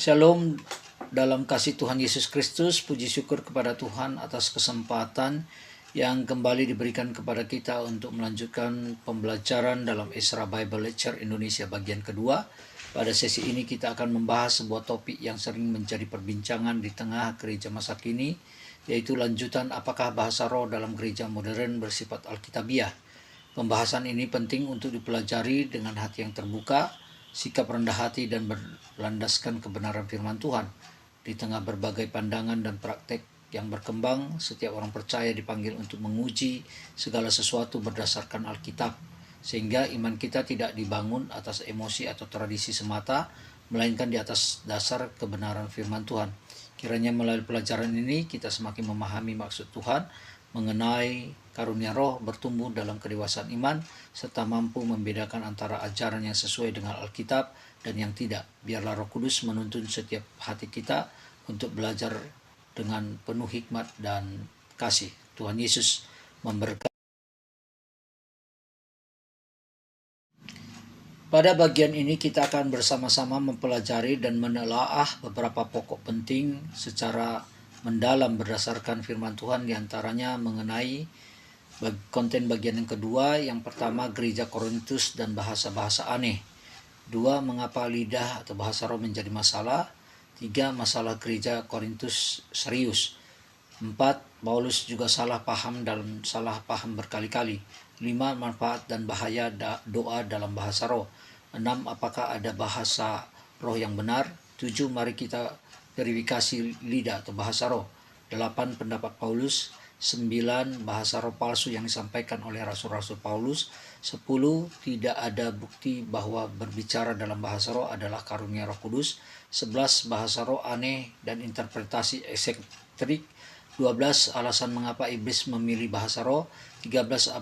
Shalom dalam kasih Tuhan Yesus Kristus. Puji syukur kepada Tuhan atas kesempatan yang kembali diberikan kepada kita untuk melanjutkan pembelajaran dalam Ezra Bible Lecture Indonesia bagian kedua. Pada sesi ini kita akan membahas sebuah topik yang sering menjadi perbincangan di tengah gereja masa kini, yaitu lanjutan apakah bahasa roh dalam gereja modern bersifat alkitabiah. Pembahasan ini penting untuk dipelajari dengan hati yang terbuka, sikap rendah hati dan berlandaskan kebenaran firman Tuhan. Di tengah berbagai pandangan dan praktek yang berkembang, setiap orang percaya dipanggil untuk menguji segala sesuatu berdasarkan Alkitab, sehingga iman kita tidak dibangun atas emosi atau tradisi semata, melainkan di atas dasar kebenaran firman Tuhan. Kiranya melalui pelajaran ini kita semakin memahami maksud Tuhan, mengenai karunia roh, bertumbuh dalam kedewasaan iman, serta mampu membedakan antara ajaran yang sesuai dengan Alkitab dan yang tidak. Biarlah Roh Kudus menuntun setiap hati kita untuk belajar dengan penuh hikmat dan kasih. Tuhan Yesus memberkati. Pada bagian ini kita akan bersama-sama mempelajari dan menelaah beberapa pokok penting secara mendalam berdasarkan firman Tuhan, diantaranya mengenai konten bagian yang kedua. Yang pertama, gereja Korintus dan bahasa-bahasa aneh. 2, mengapa lidah atau bahasa roh menjadi masalah. 3, masalah gereja Korintus serius. 4, Paulus juga salah paham berkali-kali. 5, manfaat dan bahaya doa dalam bahasa roh. 6, apakah ada bahasa roh yang benar. 7, mari kita verifikasi lidah atau bahasa roh. 8, pendapat Paulus. 9, bahasa roh palsu yang disampaikan oleh rasul-rasul Paulus. 10, tidak ada bukti bahwa berbicara dalam bahasa roh adalah karunia Roh Kudus. 11, bahasa roh aneh dan interpretasi eksentrik. 12, alasan mengapa iblis memilih bahasa roh. 13,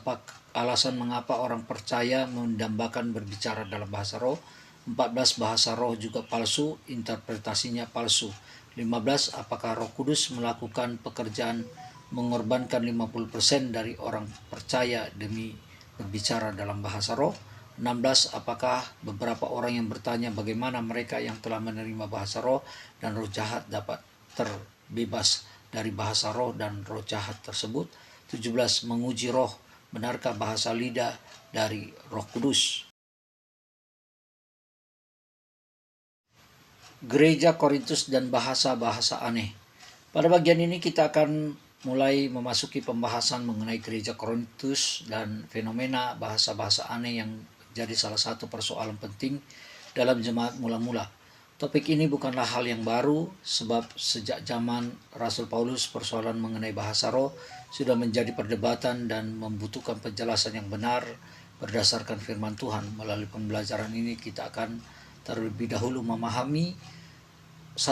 alasan mengapa orang percaya mendambakan berbicara dalam bahasa roh. 14, bahasa roh juga palsu, interpretasinya palsu. 15, apakah Roh Kudus melakukan pekerjaan mengorbankan 50% dari orang percaya demi berbicara dalam bahasa roh. 16, apakah beberapa orang yang bertanya bagaimana mereka yang telah menerima bahasa roh dan roh jahat dapat terbebas dari bahasa roh dan roh jahat tersebut. 17, menguji roh, benarkah bahasa lidah dari Roh Kudus. Gereja Korintus dan bahasa-bahasa aneh. Pada bagian ini kita akan mulai memasuki pembahasan mengenai gereja Korintus dan fenomena bahasa-bahasa aneh yang jadi salah satu persoalan penting dalam jemaat mula-mula. Topik ini bukanlah hal yang baru, sebab sejak zaman Rasul Paulus persoalan mengenai bahasa roh sudah menjadi perdebatan dan membutuhkan penjelasan yang benar berdasarkan firman Tuhan. Melalui pembelajaran ini kita akan terlebih dahulu memahami: 1,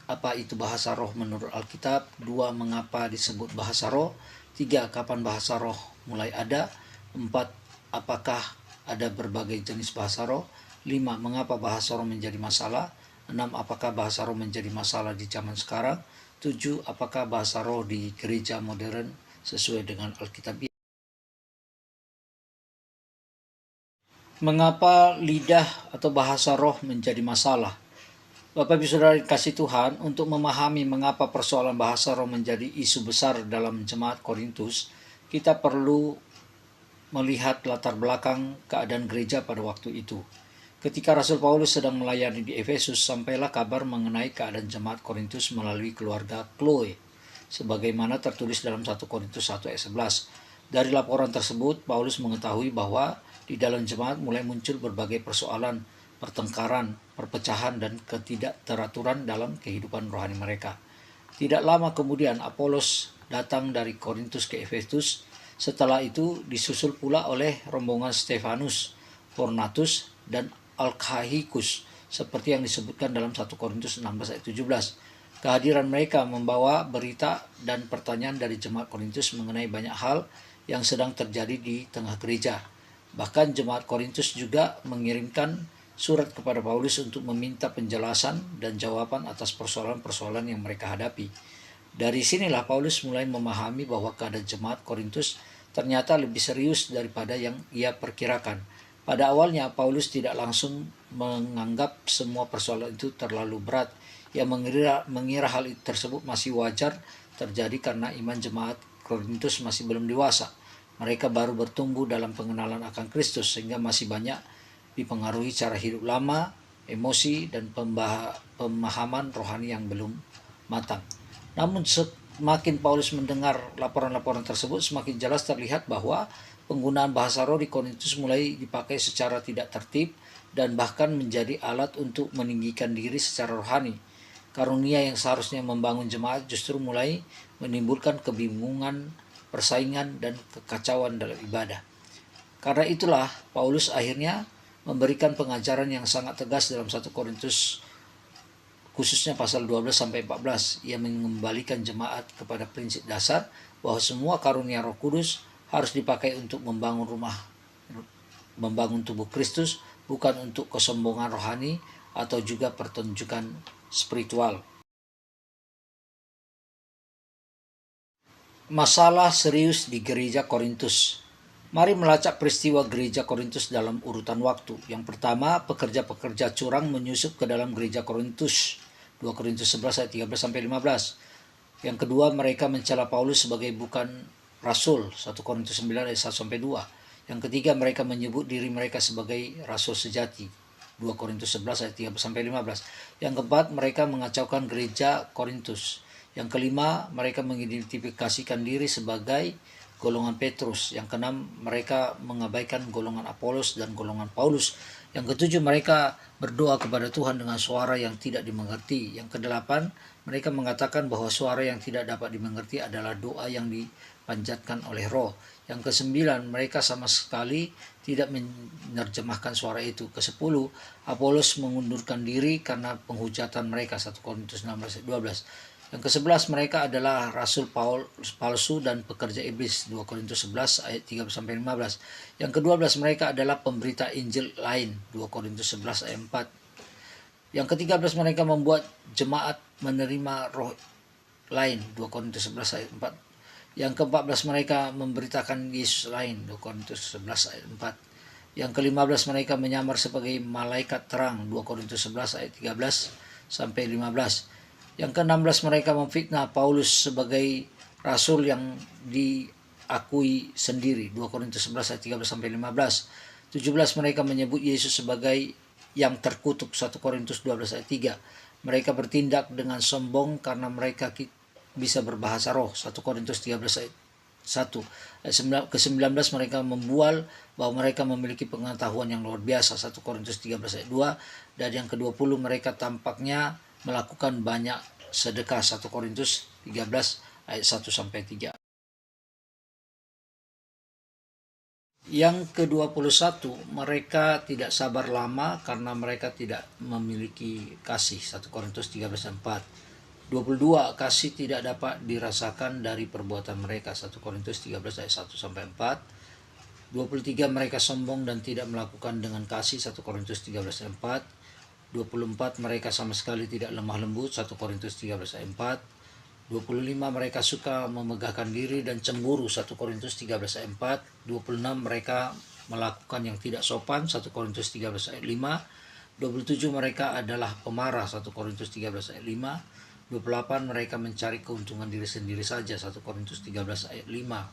apa itu bahasa roh menurut Alkitab. 2, mengapa disebut bahasa roh. 3, kapan bahasa roh mulai ada. 4, apakah ada berbagai jenis bahasa roh. 5, mengapa bahasa roh menjadi masalah. 6, apakah bahasa roh menjadi masalah di zaman sekarang. 7, apakah bahasa roh di gereja modern sesuai dengan Alkitab. Mengapa lidah atau bahasa roh menjadi masalah? Bapak Ibu Saudara kasih Tuhan, untuk memahami mengapa persoalan bahasa roh menjadi isu besar dalam jemaat Korintus, kita perlu melihat latar belakang keadaan gereja pada waktu itu. Ketika Rasul Paulus sedang melayani di Efesus, sampailah kabar mengenai keadaan jemaat Korintus melalui keluarga Chloe, sebagaimana tertulis dalam 1 Korintus 1 ayat 11. Dari laporan tersebut, Paulus mengetahui bahwa di dalam jemaat mulai muncul berbagai persoalan, pertengkaran, perpecahan, dan ketidakteraturan dalam kehidupan rohani mereka. Tidak lama kemudian Apolos datang dari Korintus ke Efesus. Setelah itu disusul pula oleh rombongan Stefanus, Fornatus, dan Alkaikus, seperti yang disebutkan dalam 1 Korintus 16 ayat 17. Kehadiran mereka membawa berita dan pertanyaan dari jemaat Korintus mengenai banyak hal yang sedang terjadi di tengah gereja. Bahkan jemaat Korintus juga mengirimkan surat kepada Paulus untuk meminta penjelasan dan jawaban atas persoalan-persoalan yang mereka hadapi. Dari sinilah Paulus mulai memahami bahwa keadaan jemaat Korintus ternyata lebih serius daripada yang ia perkirakan. Pada awalnya Paulus tidak langsung menganggap semua persoalan itu terlalu berat. Ia mengira hal tersebut masih wajar terjadi karena iman jemaat Korintus masih belum dewasa. Mereka baru bertumbuh dalam pengenalan akan Kristus sehingga masih banyak dipengaruhi cara hidup lama, emosi, dan pemahaman rohani yang belum matang. Namun semakin Paulus mendengar laporan-laporan tersebut, semakin jelas terlihat bahwa penggunaan bahasa roh di Korintus mulai dipakai secara tidak tertib dan bahkan menjadi alat untuk meninggikan diri secara rohani. Karunia yang seharusnya membangun jemaat justru mulai menimbulkan kebingungan, persaingan, dan kekacauan dalam ibadah. Karena itulah Paulus akhirnya memberikan pengajaran yang sangat tegas dalam 1 Korintus khususnya pasal 12-14. Ia mengembalikan jemaat kepada prinsip dasar bahwa semua karunia Roh Kudus harus dipakai untuk membangun tubuh Kristus, bukan untuk kesombongan rohani atau juga pertunjukan spiritual. Masalah serius di gereja Korintus. Mari melacak peristiwa gereja Korintus dalam urutan waktu. Yang pertama, pekerja-pekerja curang menyusup ke dalam gereja Korintus. 2 Korintus 11 ayat 13-15. Yang kedua, mereka mencela Paulus sebagai bukan rasul. 1 Korintus 9 ayat 1-2. Yang ketiga, mereka menyebut diri mereka sebagai rasul sejati. 2 Korintus 11 ayat 13-15. Yang keempat, mereka mengacaukan gereja Korintus. Yang kelima, mereka mengidentifikasikan diri sebagai golongan Petrus. Yang keenam, mereka mengabaikan golongan Apolos dan golongan Paulus. Yang ketujuh, mereka berdoa kepada Tuhan dengan suara yang tidak dimengerti. Yang kedelapan, mereka mengatakan bahwa suara yang tidak dapat dimengerti adalah doa yang dipanjatkan oleh Roh. Yang kesembilan, mereka sama sekali tidak menerjemahkan suara itu. Kesepuluh, Apolos mengundurkan diri karena penghujatan mereka. 1 Korintus 16 ayat 12. Yang ke-11, mereka adalah rasul palsu dan pekerja iblis. 2 Korintus 11 ayat 13-15. Yang ke-12, mereka adalah pemberita Injil lain. 2 Korintus 11 ayat 4. Yang ke-13, mereka membuat jemaat menerima roh lain. 2 Korintus 11 ayat 4. Yang ke-14, mereka memberitakan Yesus lain. 2 Korintus 11 ayat 4. Yang ke-15, mereka menyamar sebagai malaikat terang. 2 Korintus 11 ayat 13-15. Yang ke-16, mereka memfitnah Paulus sebagai rasul yang diakui sendiri. 2 Korintus 11 ayat 13-15. 17, mereka menyebut Yesus sebagai yang terkutuk. 1 Korintus 12 ayat 3. Mereka bertindak dengan sombong karena mereka bisa berbahasa roh. 1 Korintus 13 ayat 1. Ke-19, mereka membual bahwa mereka memiliki pengetahuan yang luar biasa. 1 Korintus 13 ayat 2. Dan yang ke-20, mereka tampaknya melakukan banyak sedekah. 1 Korintus 13 ayat 1-3. Yang ke-21, mereka tidak sabar lama karena mereka tidak memiliki kasih. 1 Korintus 13 ayat 4. 22, kasih tidak dapat dirasakan dari perbuatan mereka. 1 Korintus 13 ayat 1-4. 23, mereka sombong dan tidak melakukan dengan kasih. 1 Korintus 13 ayat 4. 24, mereka sama sekali tidak lemah lembut. 1 Korintus 13 ayat 4. 25, mereka suka memegahkan diri dan cemburu. 1 Korintus 13 ayat 4. 26, mereka melakukan yang tidak sopan. 1 Korintus 13 ayat 5. 27, mereka adalah pemarah. 1 Korintus 13 ayat 5. 28, mereka mencari keuntungan diri sendiri saja. 1 Korintus 13 ayat 5.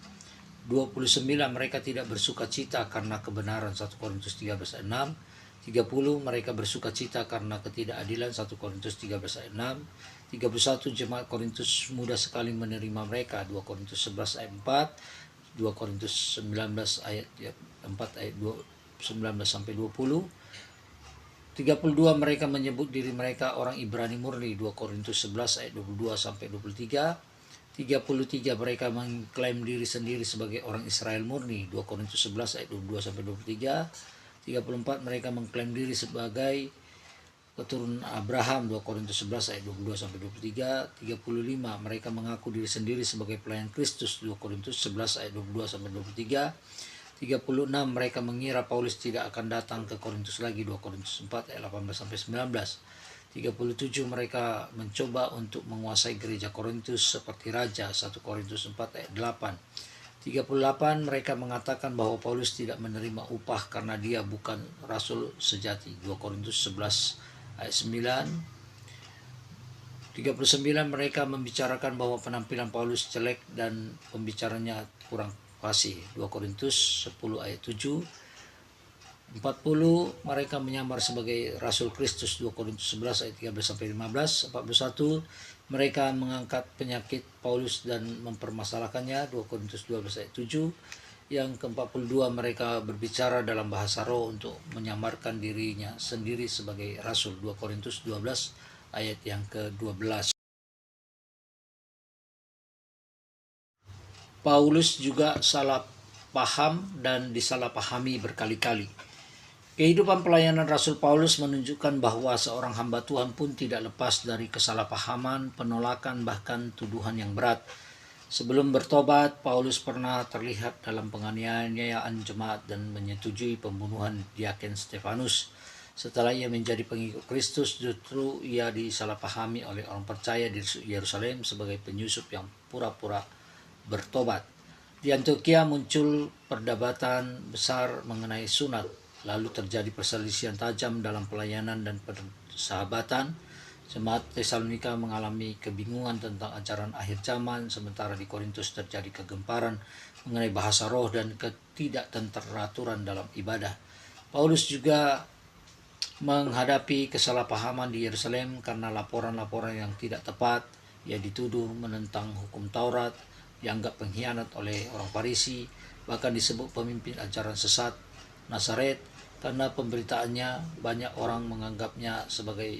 29, mereka tidak bersuka cita karena kebenaran. 1 Korintus 13 ayat 6. 30, mereka bersuka cita karena ketidakadilan. 1 Korintus 13 ayat 6. 31, jemaat Korintus mudah sekali menerima mereka. 2 Korintus 11 ayat 4. 2 Korintus 19 ayat 4 ayat 19-20. 32, mereka menyebut diri mereka orang Ibrani murni. 2 Korintus 11 ayat 22-23. 33, mereka mengklaim diri sendiri sebagai orang Israel murni. 2 Korintus 11 ayat 22-23. 34, mereka mengklaim diri sebagai keturunan Abraham. 2 Korintus 11 ayat 22-23. 35, mereka mengaku diri sendiri sebagai pelayan Kristus. 2 Korintus 11 ayat 22-23. 36, mereka mengira Paulus tidak akan datang ke Korintus lagi. 2 Korintus 4 ayat 18-19. 37, mereka mencoba untuk menguasai gereja Korintus seperti raja. 1 Korintus 4 ayat 8. 38 mereka mengatakan bahwa Paulus tidak menerima upah karena dia bukan rasul sejati. 2 Korintus 11 ayat 9. 39 mereka membicarakan bahwa penampilan Paulus jelek dan pembicaranya kurang fasih. 2 Korintus 10 ayat 7. 40 mereka menyamar sebagai Rasul Kristus. 2 Korintus 11 ayat 13-15. 41 mereka mengangkat penyakit Paulus dan mempermasalahkannya. 2 Korintus 12 ayat 7. Yang ke-42 mereka berbicara dalam bahasa roh untuk menyamarkan dirinya sendiri sebagai Rasul. 2 Korintus 12 ayat yang ke-12. Paulus juga salah paham dan disalahpahami berkali-kali. Kehidupan pelayanan Rasul Paulus menunjukkan bahwa seorang hamba Tuhan pun tidak lepas dari kesalahpahaman, penolakan, bahkan tuduhan yang berat. Sebelum bertobat, Paulus pernah terlihat dalam penganiayaan jemaat dan menyetujui pembunuhan Diaken Stefanus. Setelah ia menjadi pengikut Kristus, justru ia disalahpahami oleh orang percaya di Yerusalem sebagai penyusup yang pura-pura bertobat. Di Antioquia muncul perdebatan besar mengenai sunat. Lalu terjadi perselisihan tajam dalam pelayanan dan persahabatan. Jemaat Tesalonika mengalami kebingungan tentang ajaran akhir zaman, sementara di Korintus terjadi kegemparan mengenai bahasa roh dan ketidakteraturan dalam ibadah. Paulus juga menghadapi kesalahpahaman di Yerusalem karena laporan-laporan yang tidak tepat. Ia dituduh menentang hukum Taurat, dianggap pengkhianat oleh orang Farisi, bahkan disebut pemimpin ajaran sesat Nazaret. Karena pemberitaannya, banyak orang menganggapnya sebagai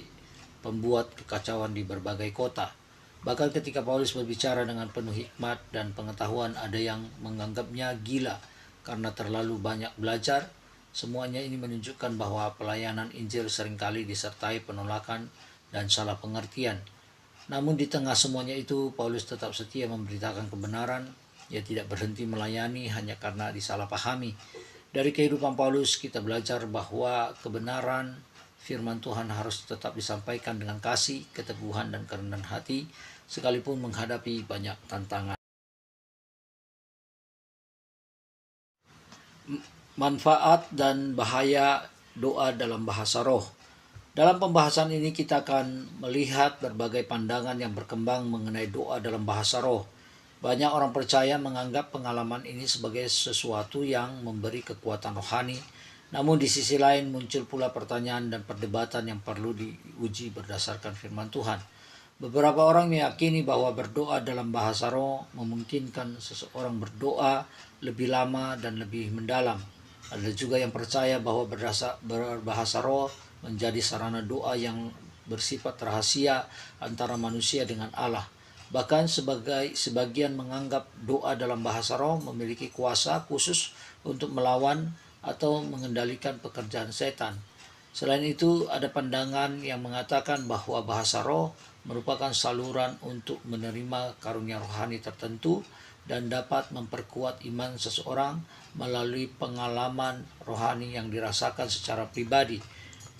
pembuat kekacauan di berbagai kota. Bahkan ketika Paulus berbicara dengan penuh hikmat dan pengetahuan, ada yang menganggapnya gila karena terlalu banyak belajar. Semuanya ini menunjukkan bahwa pelayanan Injil seringkali disertai penolakan dan salah pengertian. Namun di tengah semuanya itu, Paulus tetap setia memberitakan kebenaran. Ia tidak berhenti melayani hanya karena disalahpahami. Dari kehidupan Paulus kita belajar bahwa kebenaran firman Tuhan harus tetap disampaikan dengan kasih, keteguhan, dan kerendahan hati, sekalipun menghadapi banyak tantangan. Manfaat dan bahaya doa dalam bahasa roh. Dalam pembahasan ini kita akan melihat berbagai pandangan yang berkembang mengenai doa dalam bahasa roh. Banyak orang percaya menganggap pengalaman ini sebagai sesuatu yang memberi kekuatan rohani. Namun di sisi lain muncul pula pertanyaan dan perdebatan yang perlu diuji berdasarkan firman Tuhan. Beberapa orang meyakini bahwa berdoa dalam bahasa roh memungkinkan seseorang berdoa lebih lama dan lebih mendalam. Ada juga yang percaya bahwa berbahasa roh menjadi sarana doa yang bersifat rahasia antara manusia dengan Allah. Bahkan sebagian menganggap doa dalam bahasa roh memiliki kuasa khusus untuk melawan atau mengendalikan pekerjaan setan. Selain itu, ada pandangan yang mengatakan bahwa bahasa roh merupakan saluran untuk menerima karunia rohani tertentu dan dapat memperkuat iman seseorang melalui pengalaman rohani yang dirasakan secara pribadi.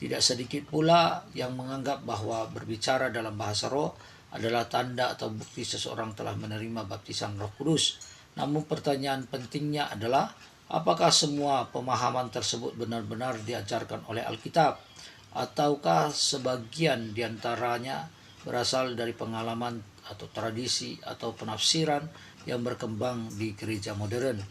Tidak sedikit pula yang menganggap bahwa berbicara dalam bahasa roh adalah tanda atau bukti seseorang telah menerima baptisan Roh Kudus. Namun pertanyaan pentingnya adalah, apakah semua pemahaman tersebut benar-benar diajarkan oleh Alkitab? Ataukah sebagian diantaranya berasal dari pengalaman atau tradisi atau penafsiran yang berkembang di gereja modern?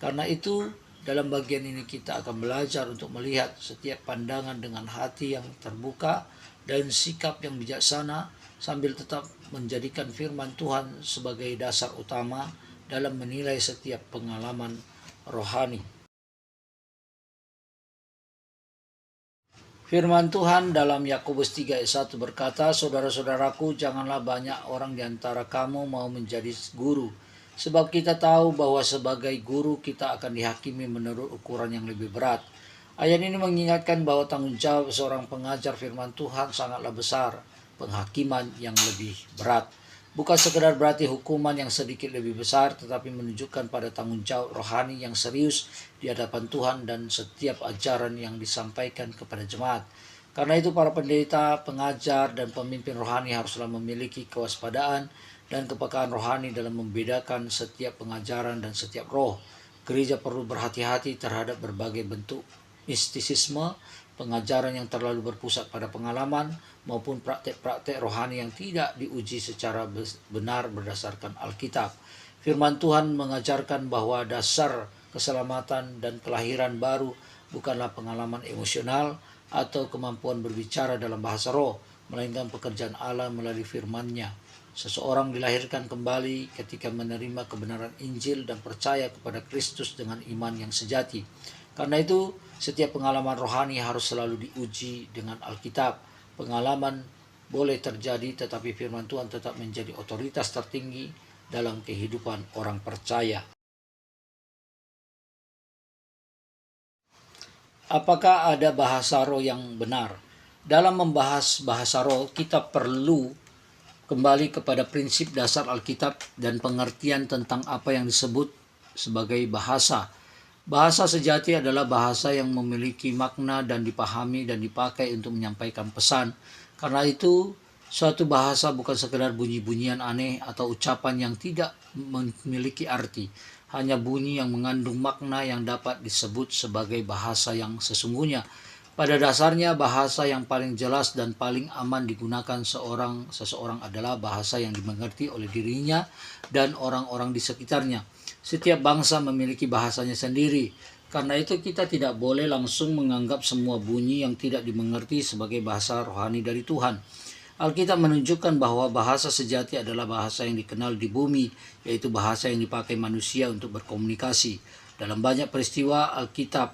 Karena itu, dalam bagian ini kita akan belajar untuk melihat setiap pandangan dengan hati yang terbuka dan sikap yang bijaksana, sambil tetap menjadikan firman Tuhan sebagai dasar utama dalam menilai setiap pengalaman rohani. Firman Tuhan dalam Yakobus 3 ayat 1 berkata, "Saudara-saudaraku, janganlah banyak orang di antara kamu mau menjadi guru, sebab kita tahu bahwa sebagai guru kita akan dihakimi menurut ukuran yang lebih berat." Ayat ini mengingatkan bahwa tanggung jawab seorang pengajar firman Tuhan sangatlah besar, penghakiman yang lebih berat. Bukan sekedar berarti hukuman yang sedikit lebih besar, tetapi menunjukkan pada tanggung jawab rohani yang serius di hadapan Tuhan dan setiap ajaran yang disampaikan kepada jemaat. Karena itu para pendeta, pengajar, dan pemimpin rohani haruslah memiliki kewaspadaan dan kepekaan rohani dalam membedakan setiap pengajaran dan setiap roh. Gereja perlu berhati-hati terhadap berbagai bentuk mistisisme, pengajaran yang terlalu berpusat pada pengalaman, maupun praktek-praktek rohani yang tidak diuji secara benar berdasarkan Alkitab. Firman Tuhan mengajarkan bahwa dasar keselamatan dan kelahiran baru bukanlah pengalaman emosional atau kemampuan berbicara dalam bahasa roh, melainkan pekerjaan Allah melalui firman-Nya. Seseorang dilahirkan kembali ketika menerima kebenaran Injil dan percaya kepada Kristus dengan iman yang sejati. Karena itu, setiap pengalaman rohani harus selalu diuji dengan Alkitab. Pengalaman boleh terjadi, tetapi firman Tuhan tetap menjadi otoritas tertinggi dalam kehidupan orang percaya. Apakah ada bahasa roh yang benar? Dalam membahas bahasa roh, kita perlu kembali kepada prinsip dasar Alkitab dan pengertian tentang apa yang disebut sebagai bahasa. Bahasa sejati adalah bahasa yang memiliki makna dan dipahami dan dipakai untuk menyampaikan pesan. Karena itu, suatu bahasa bukan sekedar bunyi-bunyian aneh atau ucapan yang tidak memiliki arti. Hanya bunyi yang mengandung makna yang dapat disebut sebagai bahasa yang sesungguhnya. Pada dasarnya, bahasa yang paling jelas dan paling aman digunakan seseorang adalah bahasa yang dimengerti oleh dirinya dan orang-orang di sekitarnya. Setiap bangsa memiliki bahasanya sendiri. Karena itu kita tidak boleh langsung menganggap semua bunyi yang tidak dimengerti sebagai bahasa rohani dari Tuhan. Alkitab menunjukkan bahwa bahasa sejati adalah bahasa yang dikenal di bumi, yaitu bahasa yang dipakai manusia untuk berkomunikasi. Dalam banyak peristiwa Alkitab,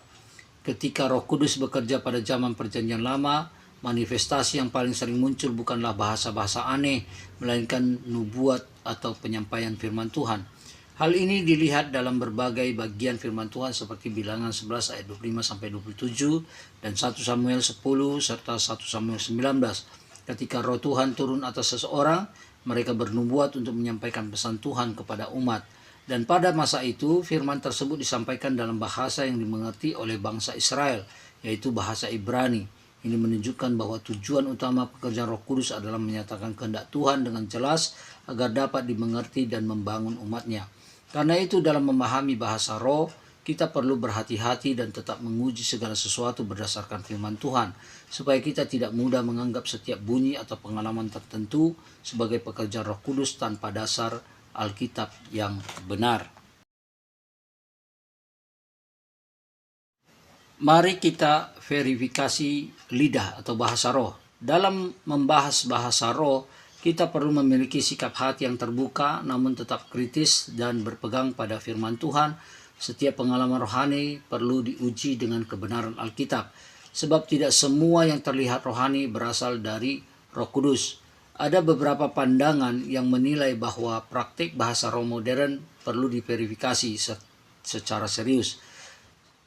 ketika Roh Kudus bekerja pada zaman Perjanjian Lama, manifestasi yang paling sering muncul bukanlah bahasa-bahasa aneh, melainkan nubuat atau penyampaian firman Tuhan. Hal ini dilihat dalam berbagai bagian firman Tuhan seperti Bilangan 11 ayat 25-27 dan 1 Samuel 10 serta 1 Samuel 19. Ketika Roh Tuhan turun atas seseorang, mereka bernubuat untuk menyampaikan pesan Tuhan kepada umat. Dan pada masa itu, firman tersebut disampaikan dalam bahasa yang dimengerti oleh bangsa Israel, yaitu bahasa Ibrani. Ini menunjukkan bahwa tujuan utama pekerjaan Roh Kudus adalah menyatakan kehendak Tuhan dengan jelas agar dapat dimengerti dan membangun umatnya. Karena itu, dalam memahami bahasa roh, kita perlu berhati-hati dan tetap menguji segala sesuatu berdasarkan firman Tuhan, supaya kita tidak mudah menganggap setiap bunyi atau pengalaman tertentu sebagai pekerjaan Roh Kudus tanpa dasar Alkitab yang benar. Mari kita verifikasi lidah atau bahasa roh. Dalam membahas bahasa roh, kita perlu memiliki sikap hati yang terbuka namun tetap kritis dan berpegang pada firman Tuhan. Setiap pengalaman rohani perlu diuji dengan kebenaran Alkitab, sebab tidak semua yang terlihat rohani berasal dari Roh Kudus. Ada beberapa pandangan yang menilai bahwa praktik bahasa roh modern perlu diverifikasi secara serius.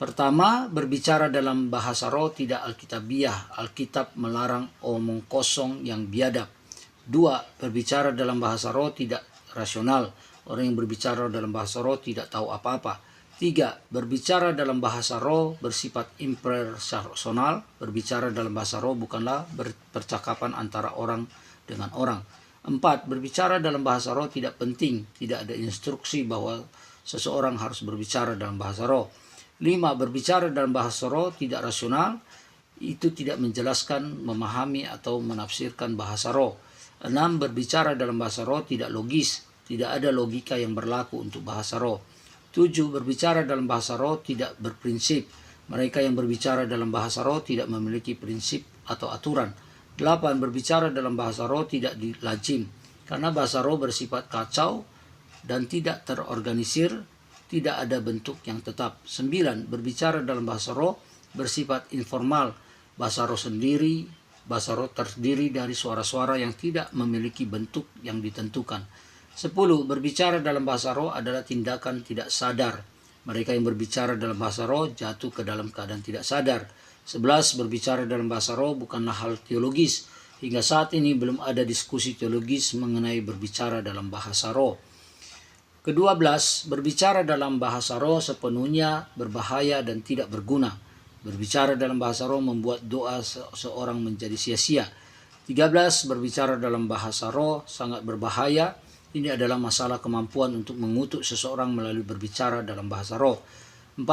Pertama, berbicara dalam bahasa roh tidak alkitabiah. Alkitab melarang omong kosong yang biadab. 2. Berbicara dalam bahasa roh tidak rasional. Orang yang berbicara dalam bahasa roh tidak tahu apa-apa. 3. Berbicara dalam bahasa roh bersifat impersonal. Berbicara dalam bahasa roh bukanlah percakapan antara orang dengan orang. 4. Berbicara dalam bahasa roh tidak penting. Tidak ada instruksi bahwa seseorang harus berbicara dalam bahasa roh. 5. Berbicara dalam bahasa roh tidak rasional. Itu tidak menjelaskan, memahami, atau menafsirkan bahasa roh. 6. Berbicara dalam bahasa roh tidak logis. Tidak ada logika yang berlaku untuk bahasa roh. 7. Berbicara dalam bahasa roh tidak berprinsip. Mereka yang berbicara dalam bahasa roh tidak memiliki prinsip atau aturan. 8. Berbicara dalam bahasa roh tidak dilazim. Karena bahasa roh bersifat kacau dan tidak terorganisir, tidak ada bentuk yang tetap. 9. Berbicara dalam bahasa roh bersifat informal. Bahasa roh terdiri dari suara-suara yang tidak memiliki bentuk yang ditentukan. 10. Berbicara dalam bahasa roh adalah tindakan tidak sadar. Mereka yang berbicara dalam bahasa roh jatuh ke dalam keadaan tidak sadar. 11. Berbicara dalam bahasa roh bukanlah hal teologis. Hingga saat ini belum ada diskusi teologis mengenai berbicara dalam bahasa roh. Ke-12. Berbicara dalam bahasa roh sepenuhnya berbahaya dan tidak berguna. Berbicara dalam bahasa roh membuat doa seorang menjadi sia-sia. 13. Berbicara dalam bahasa roh sangat berbahaya Ini adalah masalah kemampuan untuk mengutuk seseorang melalui berbicara dalam bahasa roh. 14.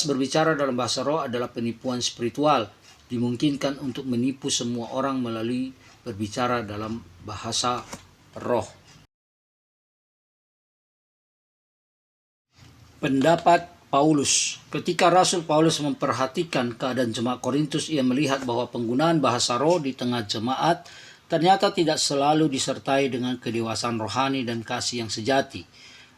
Berbicara dalam bahasa roh adalah penipuan spiritual. Dimungkinkan untuk menipu semua orang melalui berbicara dalam bahasa roh. Pendapat Paulus. Ketika Rasul Paulus memperhatikan keadaan jemaat Korintus, ia melihat bahwa penggunaan bahasa roh di tengah jemaat ternyata tidak selalu disertai dengan kedewasaan rohani dan kasih yang sejati.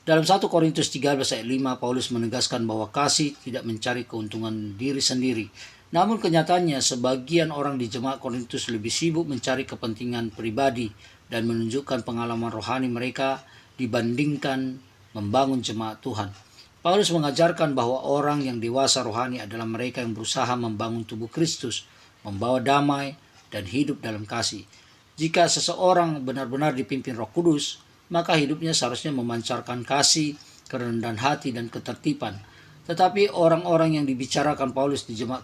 Dalam 1 Korintus 13 ayat 5, Paulus menegaskan bahwa kasih tidak mencari keuntungan diri sendiri. Namun kenyataannya sebagian orang di jemaat Korintus lebih sibuk mencari kepentingan pribadi dan menunjukkan pengalaman rohani mereka dibandingkan membangun jemaat Tuhan. Paulus mengajarkan bahwa orang yang dewasa rohani adalah mereka yang berusaha membangun tubuh Kristus, membawa damai, dan hidup dalam kasih. Jika seseorang benar-benar dipimpin Roh Kudus, maka hidupnya seharusnya memancarkan kasih, kerendahan hati, dan ketertiban. Tetapi orang-orang yang dibicarakan Paulus di jemaat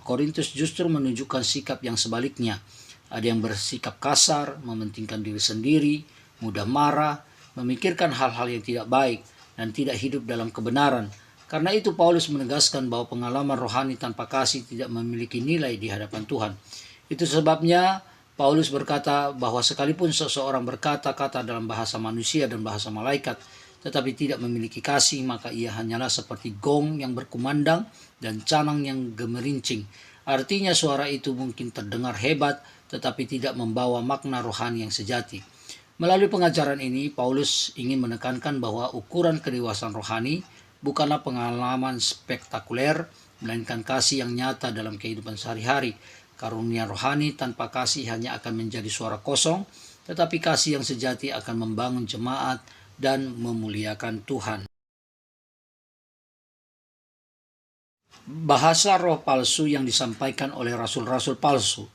Korintus justru menunjukkan sikap yang sebaliknya. Ada yang bersikap kasar, mementingkan diri sendiri, mudah marah, memikirkan hal-hal yang tidak baik, dan tidak hidup dalam kebenaran. Karena itu Paulus menegaskan bahwa pengalaman rohani tanpa kasih tidak memiliki nilai di hadapan Tuhan. Itu sebabnya Paulus berkata bahwa sekalipun seseorang berkata-kata dalam bahasa manusia dan bahasa malaikat, tetapi tidak memiliki kasih, maka ia hanyalah seperti gong yang berkumandang dan canang yang gemerincing. Artinya suara itu mungkin terdengar hebat, tetapi tidak membawa makna rohani yang sejati. Melalui pengajaran ini, Paulus ingin menekankan bahwa ukuran kedewasaan rohani bukanlah pengalaman spektakuler, melainkan kasih yang nyata dalam kehidupan sehari-hari. Karunia rohani tanpa kasih hanya akan menjadi suara kosong, tetapi kasih yang sejati akan membangun jemaat dan memuliakan Tuhan. Bahasa roh palsu yang disampaikan oleh rasul-rasul palsu.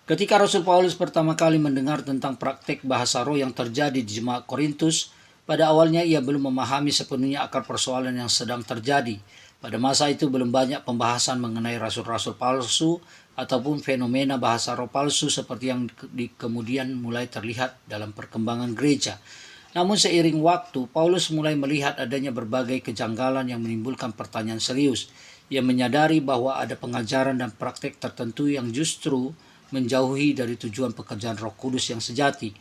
Ketika Rasul Paulus pertama kali mendengar tentang praktek bahasa roh yang terjadi di jemaat Korintus, pada awalnya ia belum memahami sepenuhnya akar persoalan yang sedang terjadi. Pada masa itu belum banyak pembahasan mengenai rasul-rasul palsu ataupun fenomena bahasa roh palsu seperti yang kemudian mulai terlihat dalam perkembangan gereja. Namun seiring waktu, Paulus mulai melihat adanya berbagai kejanggalan yang menimbulkan pertanyaan serius. Ia menyadari bahwa ada pengajaran dan praktek tertentu yang justru menjauhi dari tujuan pekerjaan Roh Kudus yang sejati.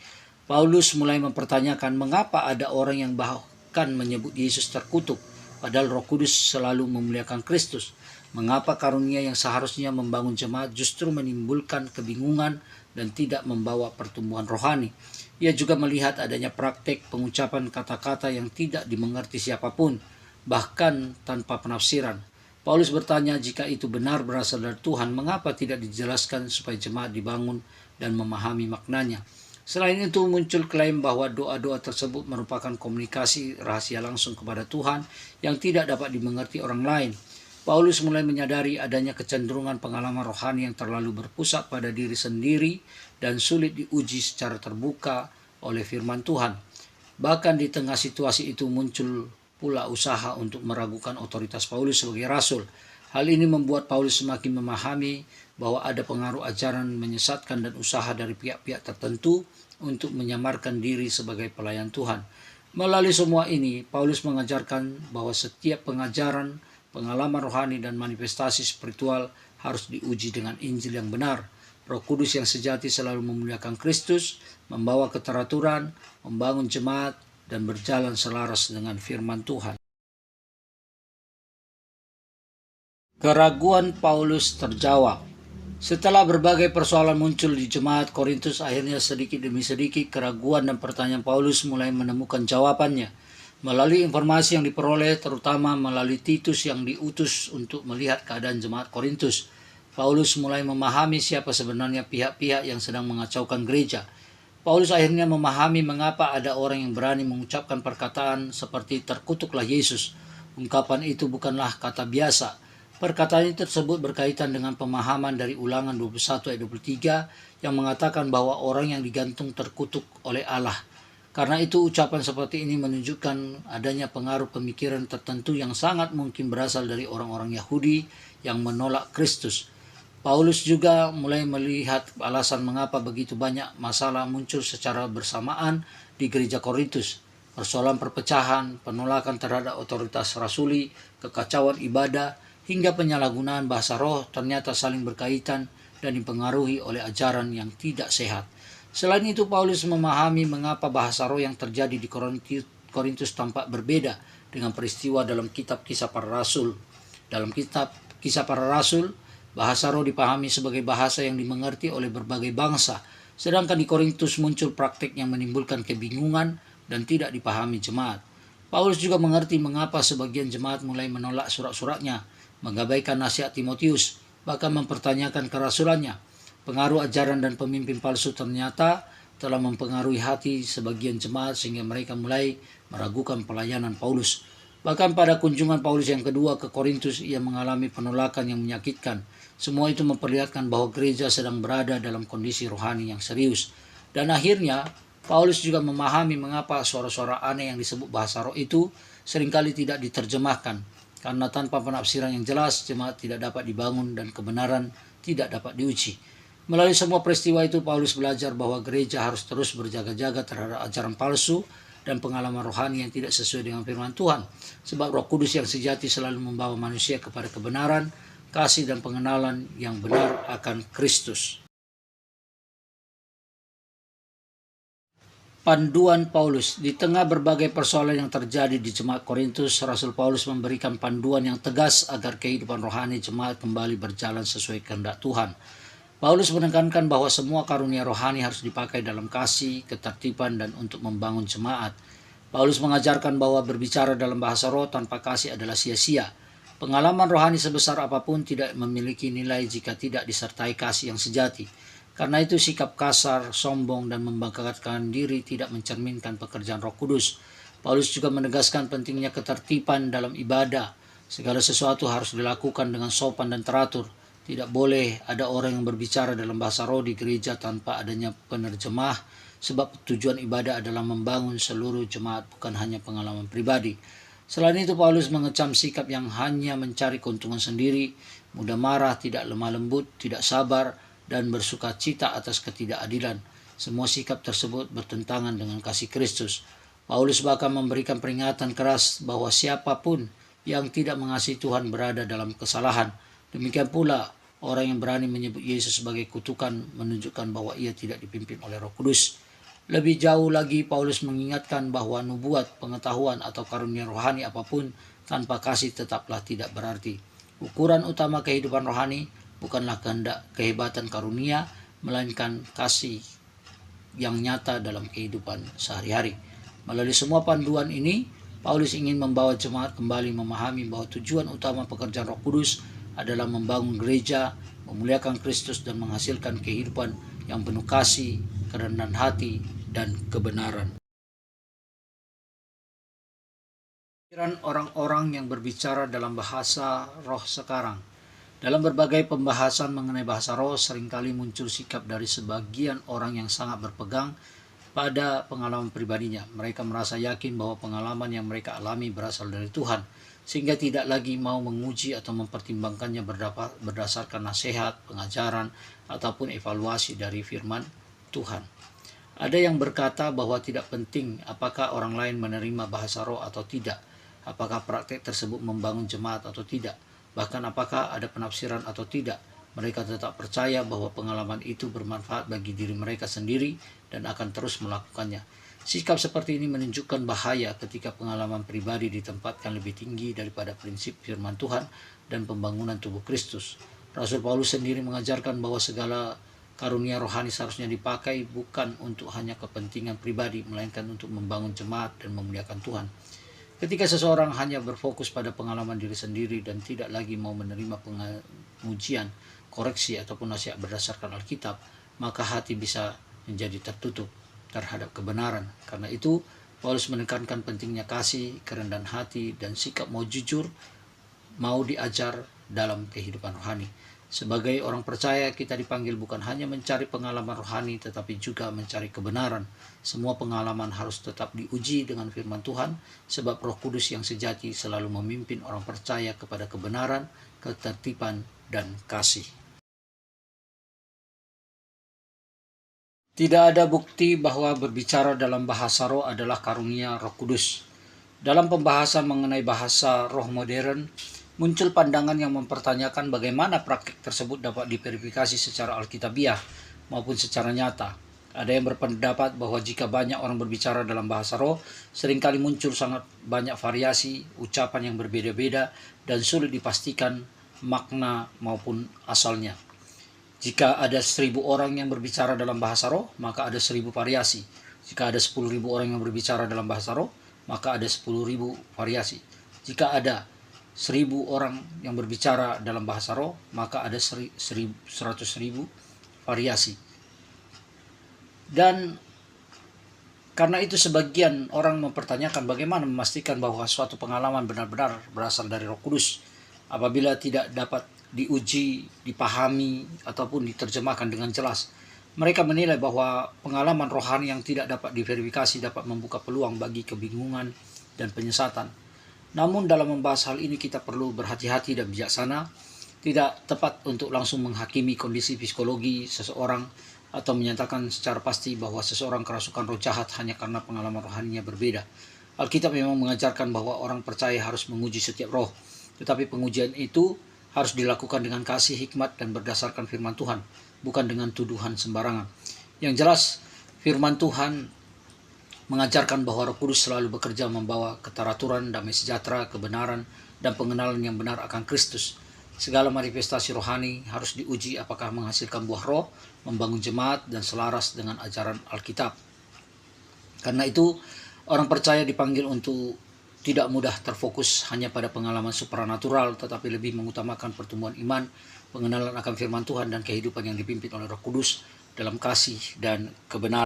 Paulus mulai mempertanyakan mengapa ada orang yang bahkan menyebut Yesus terkutuk, padahal Roh Kudus selalu memuliakan Kristus. Mengapa karunia yang seharusnya membangun jemaat justru menimbulkan kebingungan dan tidak membawa pertumbuhan rohani. Ia juga melihat adanya praktek pengucapan kata-kata yang tidak dimengerti siapapun, bahkan tanpa penafsiran. Paulus bertanya jika itu benar berasal dari Tuhan, mengapa tidak dijelaskan supaya jemaat dibangun dan memahami maknanya. Selain itu muncul klaim bahwa doa-doa tersebut merupakan komunikasi rahasia langsung kepada Tuhan yang tidak dapat dimengerti orang lain. Paulus mulai menyadari adanya kecenderungan pengalaman rohani yang terlalu berpusat pada diri sendiri dan sulit diuji secara terbuka oleh firman Tuhan. Bahkan di tengah situasi itu muncul pula usaha untuk meragukan otoritas Paulus sebagai rasul. Hal ini membuat Paulus semakin memahami bahwa ada pengaruh ajaran menyesatkan dan usaha dari pihak-pihak tertentu untuk menyamarkan diri sebagai pelayan Tuhan. Melalui semua ini, Paulus mengajarkan bahwa setiap pengajaran, pengalaman rohani dan manifestasi spiritual harus diuji dengan Injil yang benar. Roh Kudus yang sejati selalu memuliakan Kristus, membawa keteraturan, membangun jemaat, dan berjalan selaras dengan firman Tuhan. Keraguan Paulus terjawab. Setelah berbagai persoalan muncul di jemaat Korintus, akhirnya sedikit demi sedikit keraguan dan pertanyaan Paulus mulai menemukan jawabannya. Melalui informasi yang diperoleh, terutama melalui Titus yang diutus untuk melihat keadaan jemaat Korintus, Paulus mulai memahami siapa sebenarnya pihak-pihak yang sedang mengacaukan gereja. Paulus akhirnya memahami mengapa ada orang yang berani mengucapkan perkataan seperti terkutuklah Yesus. Ungkapan itu bukanlah kata biasa. Perkataan tersebut berkaitan dengan pemahaman dari Ulangan 21 ayat 23 yang mengatakan bahwa orang yang digantung terkutuk oleh Allah. Karena itu ucapan seperti ini menunjukkan adanya pengaruh pemikiran tertentu yang sangat mungkin berasal dari orang-orang Yahudi yang menolak Kristus. Paulus juga mulai melihat alasan mengapa begitu banyak masalah muncul secara bersamaan di gereja Korintus. persoalan perpecahan, penolakan terhadap otoritas rasuli, kekacauan ibadah, hingga penyalahgunaan bahasa roh ternyata saling berkaitan dan dipengaruhi oleh ajaran yang tidak sehat. Selain itu, Paulus memahami mengapa bahasa roh yang terjadi di Korintus tampak berbeda dengan peristiwa dalam kitab Kisah Para Rasul. Dalam kitab Kisah Para Rasul, bahasa roh dipahami sebagai bahasa yang dimengerti oleh berbagai bangsa, sedangkan di Korintus muncul praktik yang menimbulkan kebingungan dan tidak dipahami jemaat. Paulus juga mengerti mengapa sebagian jemaat mulai menolak surat-suratnya, mengabaikan nasihat Timotius, bahkan mempertanyakan kerasulannya. Pengaruh ajaran dan pemimpin palsu ternyata telah mempengaruhi hati sebagian jemaat sehingga mereka mulai meragukan pelayanan Paulus. Bahkan pada kunjungan Paulus yang kedua ke Korintus, ia mengalami penolakan yang menyakitkan. Semua itu memperlihatkan bahwa gereja sedang berada dalam kondisi rohani yang serius. Dan akhirnya, Paulus juga memahami mengapa suara-suara aneh yang disebut bahasa roh itu seringkali tidak diterjemahkan. Karena tanpa penafsiran yang jelas, jemaat tidak dapat dibangun dan kebenaran tidak dapat diuji. Melalui semua peristiwa itu, Paulus belajar bahwa gereja harus terus berjaga-jaga terhadap ajaran palsu dan pengalaman rohani yang tidak sesuai dengan firman Tuhan. Sebab Roh Kudus yang sejati selalu membawa manusia kepada kebenaran, kasih dan pengenalan yang benar akan Kristus. Panduan Paulus. Di tengah berbagai persoalan yang terjadi di jemaat Korintus, Rasul Paulus memberikan panduan yang tegas agar kehidupan rohani jemaat kembali berjalan sesuai kehendak Tuhan. Paulus menekankan bahwa semua karunia rohani harus dipakai dalam kasih, ketertiban, dan untuk membangun jemaat. Paulus mengajarkan bahwa berbicara dalam bahasa roh tanpa kasih adalah sia-sia. Pengalaman rohani sebesar apapun tidak memiliki nilai jika tidak disertai kasih yang sejati. Karena itu sikap kasar, sombong, dan membanggakan diri tidak mencerminkan pekerjaan Roh Kudus. Paulus juga menegaskan pentingnya ketertiban dalam ibadah. Segala sesuatu harus dilakukan dengan sopan dan teratur. Tidak boleh ada orang yang berbicara dalam bahasa roh di gereja tanpa adanya penerjemah, sebab tujuan ibadah adalah membangun seluruh jemaat, bukan hanya pengalaman pribadi. Selain itu, Paulus mengecam sikap yang hanya mencari keuntungan sendiri, mudah marah, tidak lemah lembut, tidak sabar, dan bersuka cita atas ketidakadilan. Semua sikap tersebut bertentangan dengan kasih Kristus. Paulus bahkan memberikan peringatan keras bahwa siapapun yang tidak mengasihi Tuhan berada dalam kesalahan. Demikian pula, orang yang berani menyebut Yesus sebagai kutukan menunjukkan bahwa ia tidak dipimpin oleh Roh Kudus. Lebih jauh lagi, Paulus mengingatkan bahwa nubuat, pengetahuan, atau karunia rohani apapun tanpa kasih tetaplah tidak berarti. Ukuran utama kehidupan rohani bukanlah kehendak kehebatan karunia, melainkan kasih yang nyata dalam kehidupan sehari-hari. Melalui semua panduan ini, Paulus ingin membawa jemaat kembali memahami bahwa tujuan utama pekerjaan Roh Kudus adalah membangun gereja, memuliakan Kristus, dan menghasilkan kehidupan yang penuh kasih, kerendahan hati, dan kebenaran. Pikiran orang-orang yang berbicara dalam bahasa roh sekarang. Dalam berbagai pembahasan mengenai bahasa roh, seringkali muncul sikap dari sebagian orang yang sangat berpegang pada pengalaman pribadinya. Mereka merasa yakin bahwa pengalaman yang mereka alami berasal dari Tuhan, sehingga tidak lagi mau menguji atau mempertimbangkannya berdasarkan nasihat, pengajaran, ataupun evaluasi dari firman Tuhan. Ada yang berkata bahwa tidak penting apakah orang lain menerima bahasa roh atau tidak, apakah praktek tersebut membangun jemaat atau tidak, bahkan apakah ada penafsiran atau tidak. Mereka tetap percaya bahwa pengalaman itu bermanfaat bagi diri mereka sendiri dan akan terus melakukannya. Sikap seperti ini menunjukkan bahaya ketika pengalaman pribadi ditempatkan lebih tinggi daripada prinsip firman Tuhan dan pembangunan tubuh Kristus. Rasul Paulus sendiri mengajarkan bahwa segala karunia rohani seharusnya dipakai bukan untuk hanya kepentingan pribadi, melainkan untuk membangun jemaat dan memuliakan Tuhan. Ketika seseorang hanya berfokus pada pengalaman diri sendiri dan tidak lagi mau menerima pengujian, koreksi, ataupun nasihat berdasarkan Alkitab, maka hati bisa menjadi tertutup terhadap kebenaran. Karena itu, Paulus menekankan pentingnya kasih, kerendahan hati, dan sikap mau jujur, mau diajar dalam kehidupan rohani. Sebagai orang percaya, kita dipanggil bukan hanya mencari pengalaman rohani, tetapi juga mencari kebenaran. Semua pengalaman harus tetap diuji dengan firman Tuhan, sebab Roh Kudus yang sejati selalu memimpin orang percaya kepada kebenaran, ketertiban, dan kasih. Tidak ada bukti bahwa berbicara dalam bahasa roh adalah karunia Roh Kudus. Dalam pembahasan mengenai bahasa roh modern, muncul pandangan yang mempertanyakan bagaimana praktik tersebut dapat diverifikasi secara alkitabiah maupun secara nyata. Ada yang berpendapat bahwa jika banyak orang berbicara dalam bahasa roh, seringkali muncul sangat banyak variasi, ucapan yang berbeda-beda, dan sulit dipastikan makna maupun asalnya. Jika ada 1.000 orang yang berbicara dalam bahasa roh, maka ada 1.000 variasi. Jika ada 10.000 orang yang berbicara dalam bahasa roh, maka ada 10.000 variasi. Jika ada 1.000 orang yang berbicara dalam bahasa roh, maka ada 100.000 variasi. Dan karena itu sebagian orang mempertanyakan bagaimana memastikan bahwa suatu pengalaman benar-benar berasal dari Roh Kudus apabila tidak dapat diuji, dipahami, ataupun diterjemahkan dengan jelas. Mereka menilai bahwa pengalaman rohani yang tidak dapat diverifikasi dapat membuka peluang bagi kebingungan dan penyesatan. Namun dalam membahas hal ini kita perlu berhati-hati dan bijaksana. Tidak tepat untuk langsung menghakimi kondisi psikologi seseorang atau menyatakan secara pasti bahwa seseorang kerasukan roh jahat hanya karena pengalaman rohaninya berbeda. Alkitab memang mengajarkan bahwa orang percaya harus menguji setiap roh, tetapi pengujian itu harus dilakukan dengan kasih, hikmat, dan berdasarkan firman Tuhan, bukan dengan tuduhan sembarangan. Yang jelas, firman Tuhan mengajarkan bahwa Roh Kudus selalu bekerja membawa keteraturan, damai sejahtera, kebenaran, dan pengenalan yang benar akan Kristus. Segala manifestasi rohani harus diuji apakah menghasilkan buah roh, membangun jemaat, dan selaras dengan ajaran Alkitab. Karena itu, orang percaya dipanggil untuk tidak mudah terfokus hanya pada pengalaman supranatural, tetapi lebih mengutamakan pertumbuhan iman, pengenalan akan firman Tuhan, dan kehidupan yang dipimpin oleh Roh Kudus dalam kasih dan kebenaran.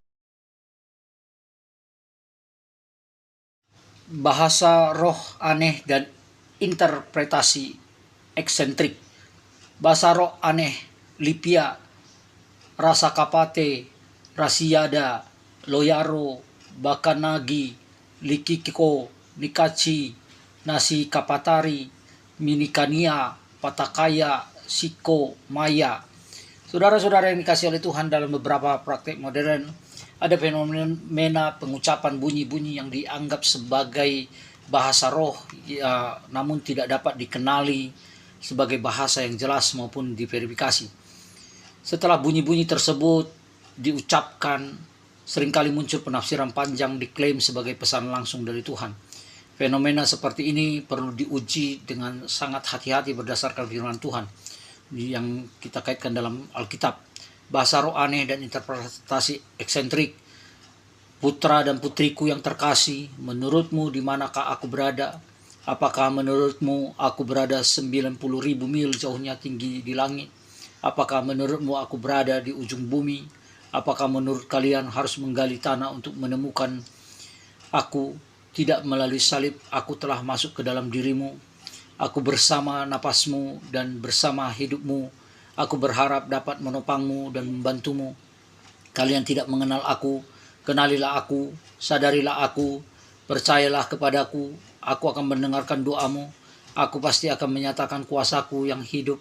Bahasa roh aneh dan interpretasi eksentrik. Bahasa roh aneh, lipia, rasa kapate, rasiada, loyaro, bakanagi, likikiko, nikachi, nasi kapatari, minikania, patakaya, siko, maya. Saudara-saudara yang dikasih oleh Tuhan, dalam beberapa praktik modern, ada fenomena pengucapan bunyi-bunyi yang dianggap sebagai bahasa roh, ya, namun tidak dapat dikenali sebagai bahasa yang jelas maupun diverifikasi. Setelah bunyi-bunyi tersebut diucapkan, seringkali muncul penafsiran panjang diklaim sebagai pesan langsung dari Tuhan. Fenomena seperti ini perlu diuji dengan sangat hati-hati berdasarkan firman Tuhan yang kita kaitkan dalam Alkitab. Bahasa roh aneh dan interpretasi eksentrik. Putra dan putriku yang terkasih, menurutmu di manakah aku berada? Apakah menurutmu aku berada 90.000 mil jauhnya tinggi di langit? Apakah menurutmu aku berada di ujung bumi? Apakah menurut kalian harus menggali tanah untuk menemukan aku? Tidak melalui salib, aku telah masuk ke dalam dirimu. Aku bersama napasmu dan bersama hidupmu. Aku berharap dapat menopangmu dan membantumu. Kalian tidak mengenal aku, kenalilah aku, sadarilah aku, percayalah kepadaku. Aku akan mendengarkan doamu. Aku pasti akan menyatakan kuasaku yang hidup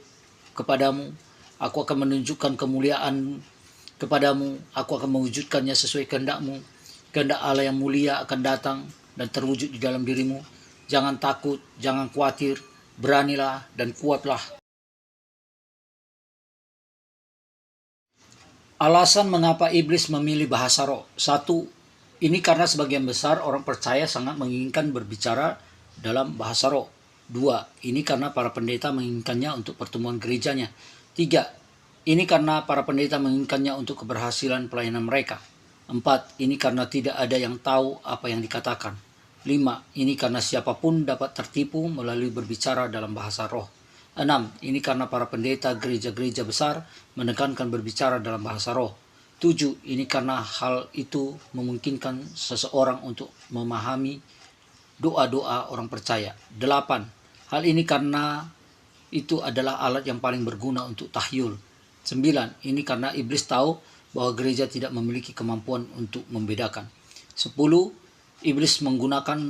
kepadamu. Aku akan menunjukkan kemuliaan kepadamu. Aku akan mewujudkannya sesuai kehendakmu. Kehendak Allah yang mulia akan datang dan terwujud di dalam dirimu. Jangan takut, jangan khawatir, beranilah dan kuatlah. Alasan mengapa iblis memilih bahasa roh. 1. Ini karena sebagian besar orang percaya sangat menginginkan berbicara dalam bahasa roh. 2. Ini karena para pendeta menginginkannya untuk pertemuan gerejanya. 3. Ini karena para pendeta menginginkannya untuk keberhasilan pelayanan mereka. 4. Ini karena tidak ada yang tahu apa yang dikatakan. 5. Ini karena siapapun dapat tertipu melalui berbicara dalam bahasa roh. 6. Ini karena para pendeta gereja-gereja besar menekankan berbicara dalam bahasa roh. 7. Ini karena hal itu memungkinkan seseorang untuk memahami doa-doa orang percaya. 8. Hal ini karena itu adalah alat yang paling berguna untuk tahyul. 9. Ini karena iblis tahu bahwa gereja tidak memiliki kemampuan untuk membedakan. 10. Iblis menggunakan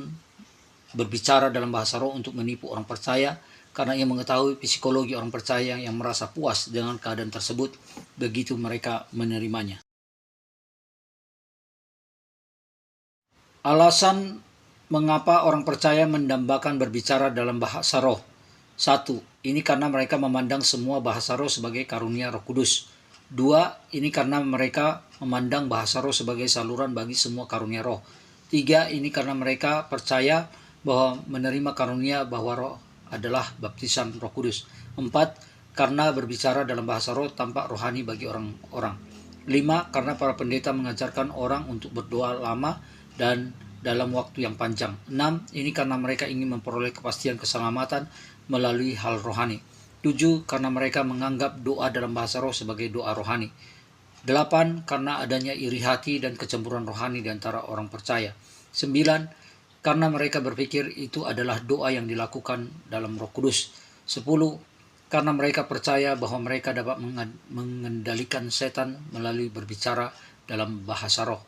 berbicara dalam bahasa roh untuk menipu orang percaya karena ia mengetahui psikologi orang percaya yang merasa puas dengan keadaan tersebut begitu mereka menerimanya. Alasan mengapa orang percaya mendambakan berbicara dalam bahasa roh. 1. Ini karena mereka memandang semua bahasa roh sebagai karunia Roh Kudus. 2. Ini karena mereka memandang bahasa roh sebagai saluran bagi semua karunia roh. 3. Ini karena mereka percaya bahwa menerima karunia bahwa roh adalah baptisan Roh Kudus. 4. Karena berbicara dalam bahasa roh tampak rohani bagi orang-orang. 5. Karena para pendeta mengajarkan orang untuk berdoa lama dan dalam waktu yang panjang. 6. Ini karena mereka ingin memperoleh kepastian keselamatan melalui hal rohani. 7. Karena mereka menganggap doa dalam bahasa roh sebagai doa rohani. 8. Karena adanya iri hati dan kecemburuan rohani di antara orang percaya. 9. Karena mereka berpikir itu adalah doa yang dilakukan dalam Roh Kudus. 10. Karena mereka percaya bahwa mereka dapat mengendalikan setan melalui berbicara dalam bahasa roh.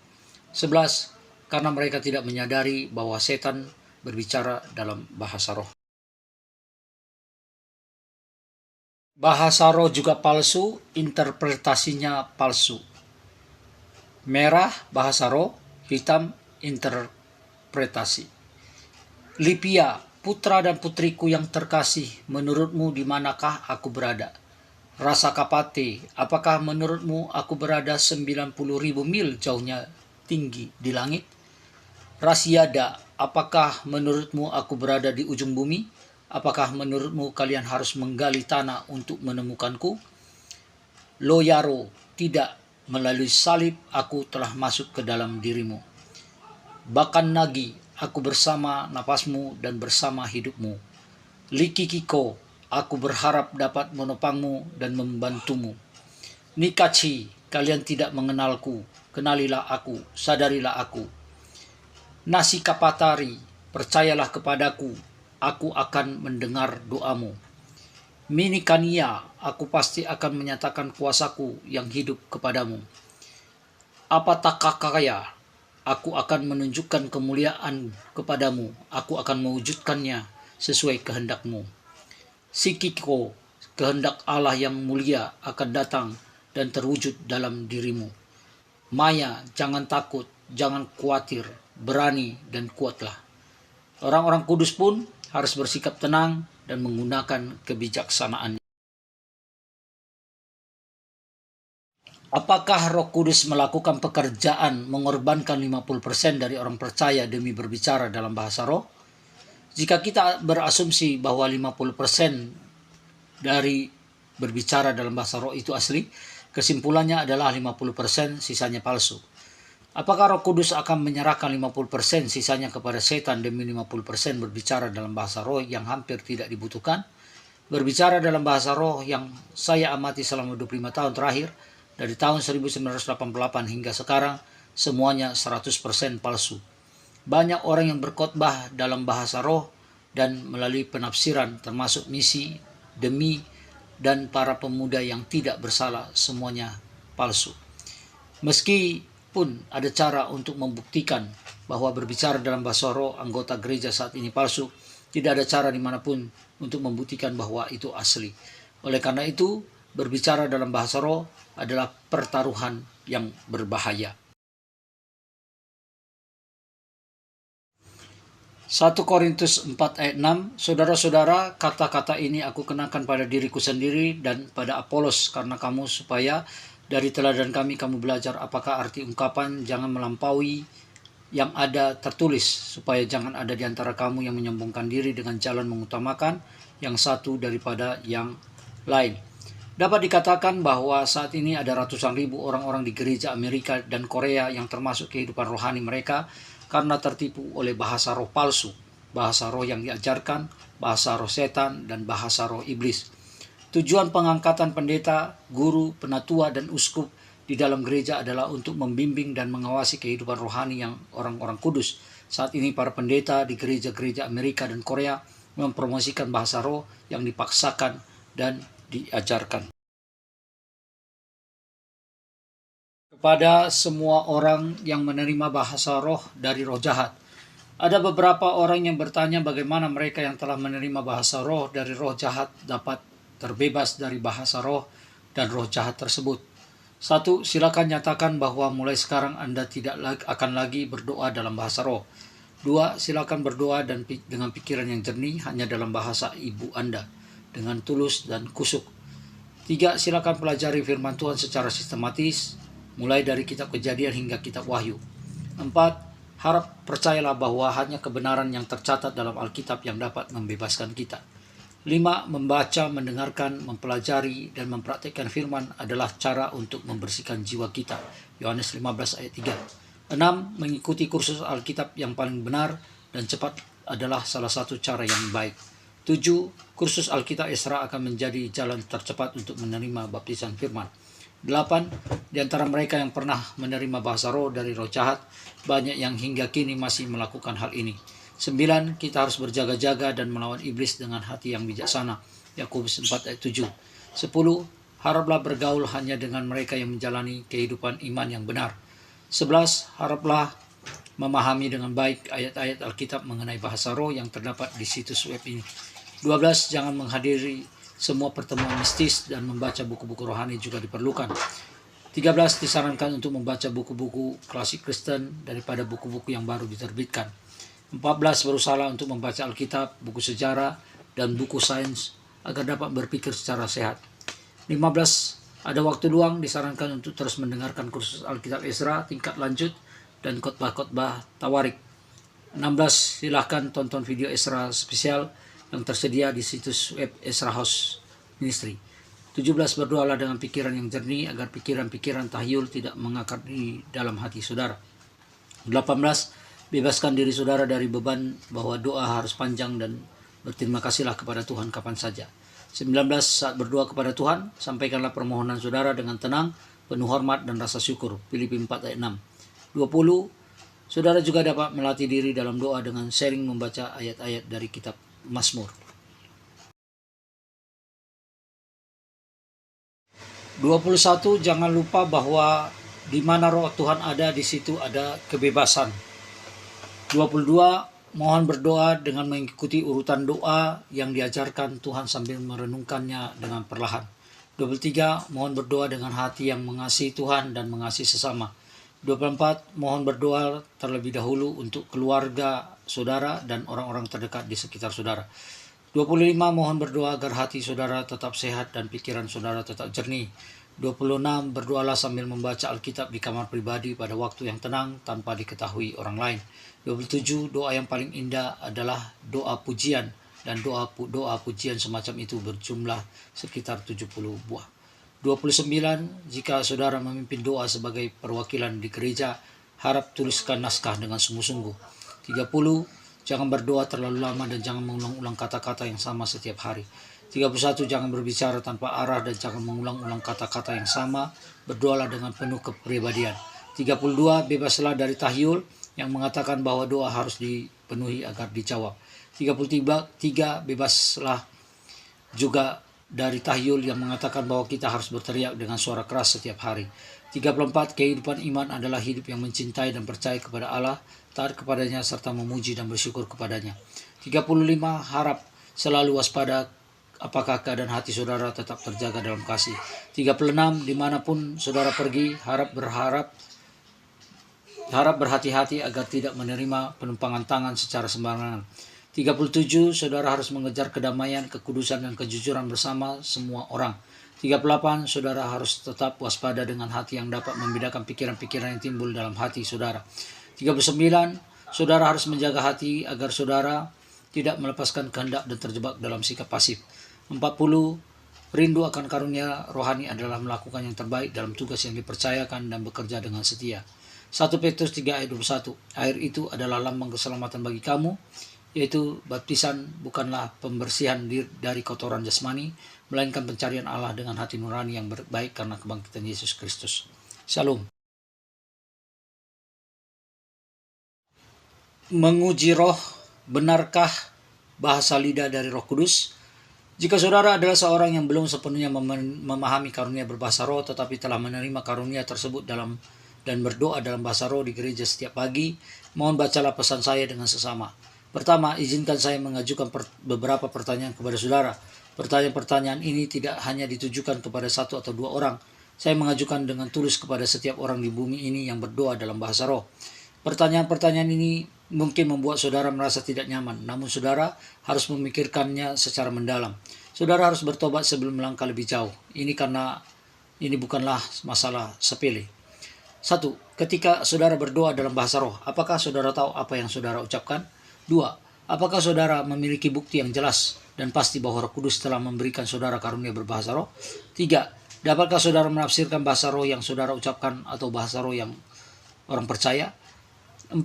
11. Karena mereka tidak menyadari bahwa setan berbicara dalam bahasa roh. Bahasa roh juga palsu, interpretasinya palsu. Merah bahasa roh, hitam interpretasi. Lipia, putra dan putriku yang terkasih, menurutmu di manakah aku berada? Rasa Kapate, apakah menurutmu aku berada 90.000 mil jauhnya tinggi di langit? Rasiada, apakah menurutmu aku berada di ujung bumi? Apakah menurutmu kalian harus menggali tanah untuk menemukanku? Loyaro, tidak, melalui salib aku telah masuk ke dalam dirimu. Bahkan Nagi, aku bersama napasmu dan bersama hidupmu. Likikiko, aku berharap dapat menopangmu dan membantumu. Nikachi, kalian tidak mengenalku, kenalilah aku, sadarilah aku. Nasi Kapatari, percayalah kepadaku, aku akan mendengar doamu. Minikania, aku pasti akan menyatakan kuasaku yang hidup kepadamu. Apatakakaya, aku akan menunjukkan kemuliaan kepadamu, aku akan mewujudkannya sesuai kehendakmu. Sikiko, kehendak Allah yang mulia akan datang dan terwujud dalam dirimu. Maya, jangan takut, jangan khawatir, berani dan kuatlah. Orang-orang kudus pun harus bersikap tenang dan menggunakan kebijaksanaan. Apakah Roh Kudus melakukan pekerjaan mengorbankan 50% dari orang percaya demi berbicara dalam bahasa roh? Jika kita berasumsi bahwa 50% dari berbicara dalam bahasa roh itu asli, kesimpulannya adalah 50% sisanya palsu. Apakah Roh Kudus akan menyerahkan 50% sisanya kepada setan demi 50% berbicara dalam bahasa roh yang hampir tidak dibutuhkan? Berbicara dalam bahasa roh yang saya amati selama 25 tahun terakhir, dari tahun 1988 hingga sekarang, semuanya 100% palsu. Banyak orang yang berkhotbah dalam bahasa roh dan melalui penafsiran termasuk misi, demi, dan para pemuda yang tidak bersalah, semuanya palsu. Meskipun ada cara untuk membuktikan bahwa berbicara dalam bahasa roh anggota gereja saat ini palsu, tidak ada cara dimanapun untuk membuktikan bahwa itu asli. Oleh karena itu, berbicara dalam bahasa roh adalah pertaruhan yang berbahaya. 1 Korintus 4 ayat 6, saudara-saudara, kata-kata ini aku kenakan pada diriku sendiri dan pada Apolos karena kamu, supaya dari teladan kami kamu belajar apakah arti ungkapan jangan melampaui yang ada tertulis, supaya jangan ada di antara kamu yang menyombongkan diri dengan jalan mengutamakan yang satu daripada yang lain. Dapat dikatakan bahwa saat ini ada ratusan ribu orang-orang di gereja Amerika dan Korea yang termasuk kehidupan rohani mereka karena tertipu oleh bahasa roh palsu, bahasa roh yang diajarkan, bahasa roh setan, dan bahasa roh iblis. Tujuan pengangkatan pendeta, guru, penatua, dan uskup di dalam gereja adalah untuk membimbing dan mengawasi kehidupan rohani yang orang-orang kudus. Saat ini para pendeta di gereja-gereja Amerika dan Korea mempromosikan bahasa roh yang dipaksakan dan diajarkan. Kepada semua orang yang menerima bahasa roh dari roh jahat. Ada beberapa orang yang bertanya bagaimana mereka yang telah menerima bahasa roh dari roh jahat dapat terbebas dari bahasa roh dan roh jahat tersebut. 1. Silakan nyatakan bahwa mulai sekarang Anda tidak akan lagi berdoa dalam bahasa roh. 2. Silakan berdoa dengan pikiran yang jernih hanya dalam bahasa ibu Anda, dengan tulus dan kusuk. 3. Silakan pelajari firman Tuhan secara sistematis, mulai dari kitab Kejadian hingga kitab Wahyu. 4. Percayalah bahwa hanya kebenaran yang tercatat dalam Alkitab yang dapat membebaskan kita. 5. Membaca, mendengarkan, mempelajari, dan mempraktikkan firman adalah cara untuk membersihkan jiwa kita. Yohanes 15 ayat 3. 6. Mengikuti kursus Alkitab yang paling benar dan cepat adalah salah satu cara yang baik. 7. Kursus Alkitab Esra akan menjadi jalan tercepat untuk menerima baptisan firman. 8. Di antara mereka yang pernah menerima bahasa roh dari roh jahat, banyak yang hingga kini masih melakukan hal ini. 9. Kita harus berjaga-jaga dan melawan iblis dengan hati yang bijaksana. Yakobus 4 ayat 7. 10. Haraplah bergaul hanya dengan mereka yang menjalani kehidupan iman yang benar. 11. Haraplah memahami dengan baik ayat-ayat Alkitab mengenai bahasa roh yang terdapat di situs web ini. 12. Jangan menghadiri semua pertemuan mistis dan membaca buku-buku rohani juga diperlukan. 13. Disarankan untuk membaca buku-buku klasik Kristen daripada buku-buku yang baru diterbitkan. 14. Berusaha untuk membaca Alkitab, buku sejarah, dan buku sains agar dapat berpikir secara sehat. 15. Ada waktu luang, disarankan untuk terus mendengarkan kursus Alkitab Esra tingkat lanjut dan khotbah-khotbah tawarik. 16. Silahkan tonton video Esra spesial yang tersedia di situs web Esra House Ministry. 17. Berdoalah dengan pikiran yang jernih agar pikiran-pikiran tahyul tidak mengakar di dalam hati saudara. 18. Bebaskan diri saudara dari beban bahwa doa harus panjang dan berterima kasihlah kepada Tuhan kapan saja. 19. Saat berdoa kepada Tuhan, sampaikanlah permohonan saudara dengan tenang, penuh hormat dan rasa syukur. Filipi 4 ayat 6. 20. Saudara juga dapat melatih diri dalam doa dengan sering membaca ayat-ayat dari kitab Mazmur. 21. Jangan lupa bahwa di mana roh Tuhan ada, di situ ada kebebasan. 22. Mohon berdoa dengan mengikuti urutan doa yang diajarkan Tuhan sambil merenungkannya dengan perlahan. 23. Mohon berdoa dengan hati yang mengasihi Tuhan dan mengasihi sesama. 24. Mohon berdoa terlebih dahulu untuk keluarga saudara dan orang-orang terdekat di sekitar saudara. 25. Mohon berdoa agar hati saudara tetap sehat dan pikiran saudara tetap jernih. 26. Berdoalah sambil membaca Alkitab di kamar pribadi pada waktu yang tenang tanpa diketahui orang lain. 27. Doa yang paling indah adalah doa pujian, dan doa pujian semacam itu berjumlah sekitar 70 buah. 29. Jika saudara memimpin doa sebagai perwakilan di gereja, harap tuliskan naskah dengan sungguh-sungguh. 30. Jangan berdoa terlalu lama dan jangan mengulang-ulang kata-kata yang sama setiap hari. 31. Jangan berbicara tanpa arah dan jangan mengulang-ulang kata-kata yang sama. Berdoalah dengan penuh kepribadian. 32. Bebaslah dari tahyul yang mengatakan bahwa doa harus dipenuhi agar dijawab. 33. Bebaslah juga dari tahyul yang mengatakan bahwa kita harus berteriak dengan suara keras setiap hari. 34. Kehidupan iman adalah hidup yang mencintai dan percaya kepada Allah, taat kepadanya serta memuji dan bersyukur kepadanya. 35. Harap selalu waspada apakah keadaan hati saudara tetap terjaga dalam kasih. 36. Dimanapun saudara pergi, harap berhati-hati agar tidak menerima penumpangan tangan secara sembarangan. 37. Saudara harus mengejar kedamaian, kekudusan, dan kejujuran bersama semua orang. 38. Saudara harus tetap waspada dengan hati yang dapat membedakan pikiran-pikiran yang timbul dalam hati saudara. 39. Saudara harus menjaga hati agar saudara tidak melepaskan kehendak dan terjebak dalam sikap pasif. 40. Rindu akan karunia rohani adalah melakukan yang terbaik dalam tugas yang dipercayakan dan bekerja dengan setia. 1 Petrus 3 ayat 21. Air itu adalah lambang keselamatan bagi kamu, yaitu baptisan bukanlah pembersihan dari kotoran jasmani, melainkan pencarian Allah dengan hati nurani yang baik karena kebangkitan Yesus Kristus. Shalom. Menguji roh, benarkah bahasa lidah dari Roh Kudus? Jika saudara adalah seorang yang belum sepenuhnya memahami karunia berbahasa roh, tetapi telah menerima karunia tersebut dan berdoa dalam bahasa roh di gereja setiap pagi, mohon bacalah pesan saya dengan sesama. Pertama, izinkan saya mengajukan beberapa pertanyaan kepada saudara. Pertanyaan-pertanyaan ini tidak hanya ditujukan kepada satu atau dua orang, Saya mengajukan dengan tulus kepada setiap orang di bumi ini yang berdoa dalam bahasa roh. Pertanyaan-pertanyaan ini mungkin membuat saudara merasa tidak nyaman, namun saudara harus memikirkannya secara mendalam. Saudara harus bertobat sebelum melangkah lebih jauh. Ini karena ini bukanlah masalah sepele. 1. Ketika saudara berdoa dalam bahasa roh, apakah saudara tahu apa yang saudara ucapkan? 2. Apakah saudara memiliki bukti yang jelas dan pasti bahwa Roh Kudus telah memberikan saudara karunia berbahasa roh? 3. Dapatkah saudara menafsirkan bahasa roh yang saudara ucapkan atau bahasa roh yang orang percaya? 4.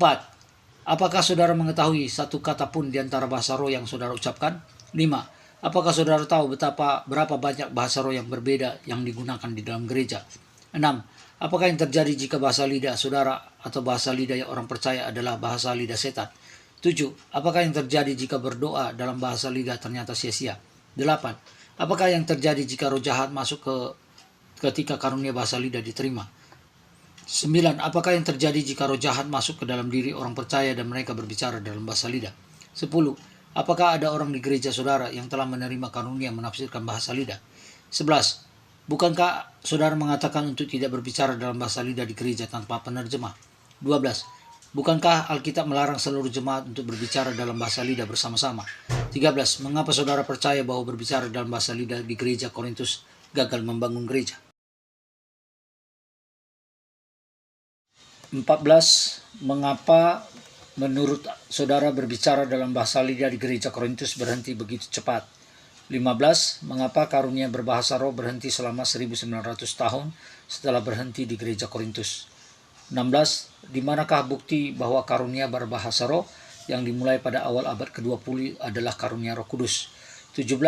Apakah saudara mengetahui satu kata pun di antara bahasa roh yang saudara ucapkan? 5. Apakah saudara tahu berapa banyak bahasa roh yang berbeda yang digunakan di dalam gereja? 6. Apakah yang terjadi jika bahasa lidah saudara atau bahasa lidah yang orang percaya adalah bahasa lidah setan? 7. Apakah yang terjadi jika berdoa dalam bahasa lidah ternyata sia-sia? 8. Apakah yang terjadi jika roh jahat masuk ketika karunia bahasa lidah diterima? 9. Apakah yang terjadi jika roh jahat masuk ke dalam diri orang percaya dan mereka berbicara dalam bahasa lidah? 10. Apakah ada orang di gereja saudara yang telah menerima karunia menafsirkan bahasa lidah? 11. Bukankah saudara mengatakan untuk tidak berbicara dalam bahasa lidah di gereja tanpa penerjemah? 12. Bukankah Alkitab melarang seluruh jemaat untuk berbicara dalam bahasa lidah bersama-sama? 13. Mengapa saudara percaya bahwa berbicara dalam bahasa lidah di gereja Korintus gagal membangun gereja? 14. Mengapa menurut saudara berbicara dalam bahasa lidah di gereja Korintus berhenti begitu cepat? 15. Mengapa karunia berbahasa roh berhenti selama 1900 tahun setelah berhenti di gereja Korintus? 16. Di manakah bukti bahwa karunia berbahasa roh yang dimulai pada awal abad ke-20 adalah karunia Roh Kudus? 17.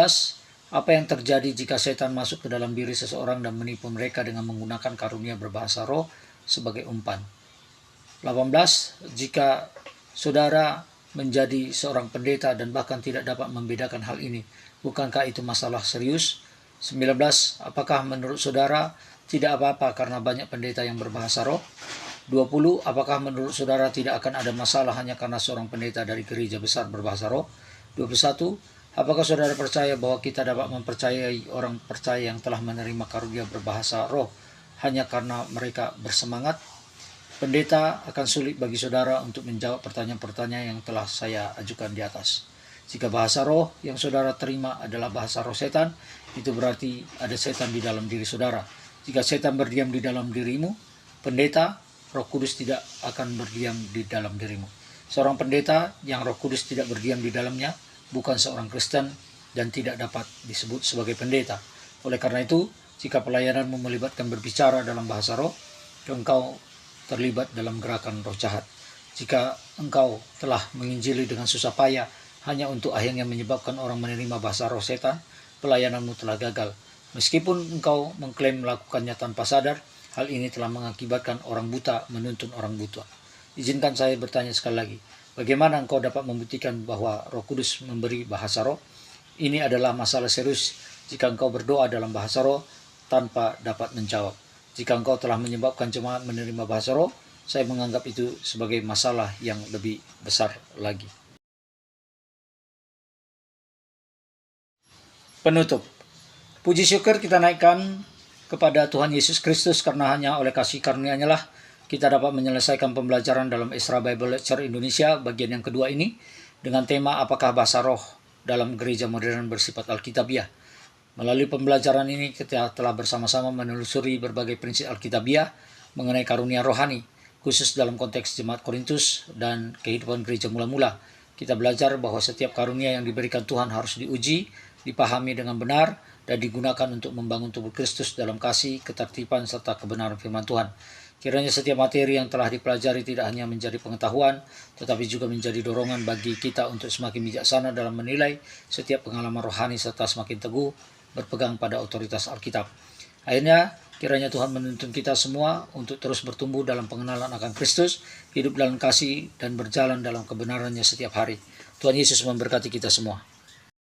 Apa yang terjadi jika setan masuk ke dalam diri seseorang dan menipu mereka dengan menggunakan karunia berbahasa roh sebagai umpan? 18. Jika saudara menjadi seorang pendeta dan bahkan tidak dapat membedakan hal ini, bukankah itu masalah serius? 19. Apakah menurut saudara tidak apa-apa karena banyak pendeta yang berbahasa roh? 20. Apakah menurut saudara tidak akan ada masalah hanya karena seorang pendeta dari gereja besar berbahasa roh? 21. Apakah saudara percaya bahwa kita dapat mempercayai orang percaya yang telah menerima karunia berbahasa roh hanya karena mereka bersemangat? Pendeta akan sulit bagi saudara untuk menjawab pertanyaan-pertanyaan yang telah saya ajukan di atas. Jika bahasa roh yang saudara terima adalah bahasa roh setan, itu berarti ada setan di dalam diri saudara. Jika setan berdiam di dalam dirimu, pendeta, Roh Kudus tidak akan berdiam di dalam dirimu. Seorang pendeta yang Roh Kudus tidak berdiam di dalamnya bukan seorang Kristen dan tidak dapat disebut sebagai pendeta. Oleh karena itu, jika pelayananmu melibatkan berbicara dalam bahasa roh, engkau terlibat dalam gerakan roh jahat. Jika engkau telah menginjili dengan susah payah hanya untuk akhirnya menyebabkan orang menerima bahasa roh setan, pelayananmu telah gagal. Meskipun engkau mengklaim melakukannya tanpa sadar, hal ini telah mengakibatkan orang buta menuntun orang buta. Izinkan saya bertanya sekali lagi, bagaimana engkau dapat membuktikan bahwa Roh Kudus memberi bahasa roh? Ini adalah masalah serius jika engkau berdoa dalam bahasa roh tanpa dapat menjawab. Jika engkau telah menyebabkan jemaat menerima bahasa roh, saya menganggap itu sebagai masalah yang lebih besar lagi. Penutup. Puji syukur kita naikkan kepada Tuhan Yesus Kristus karena hanya oleh kasih karunia-Nya lah kita dapat menyelesaikan pembelajaran dalam Ezra Bible Lecture Indonesia bagian yang kedua ini dengan tema apakah bahasa roh dalam gereja modern bersifat Alkitabiah. Melalui pembelajaran ini kita telah bersama-sama menelusuri berbagai prinsip Alkitabiah mengenai karunia rohani, khusus dalam konteks jemaat Korintus dan kehidupan gereja mula-mula. Kita belajar bahwa setiap karunia yang diberikan Tuhan harus diuji, dipahami dengan benar, dan digunakan untuk membangun tubuh Kristus dalam kasih, ketertiban, serta kebenaran firman Tuhan. Kiranya setiap materi yang telah dipelajari tidak hanya menjadi pengetahuan, tetapi juga menjadi dorongan bagi kita untuk semakin bijaksana dalam menilai setiap pengalaman rohani serta semakin teguh berpegang pada otoritas Alkitab. Akhirnya, kiranya Tuhan menuntun kita semua untuk terus bertumbuh dalam pengenalan akan Kristus, hidup dalam kasih, dan berjalan dalam kebenarannya setiap hari. Tuhan Yesus memberkati kita semua.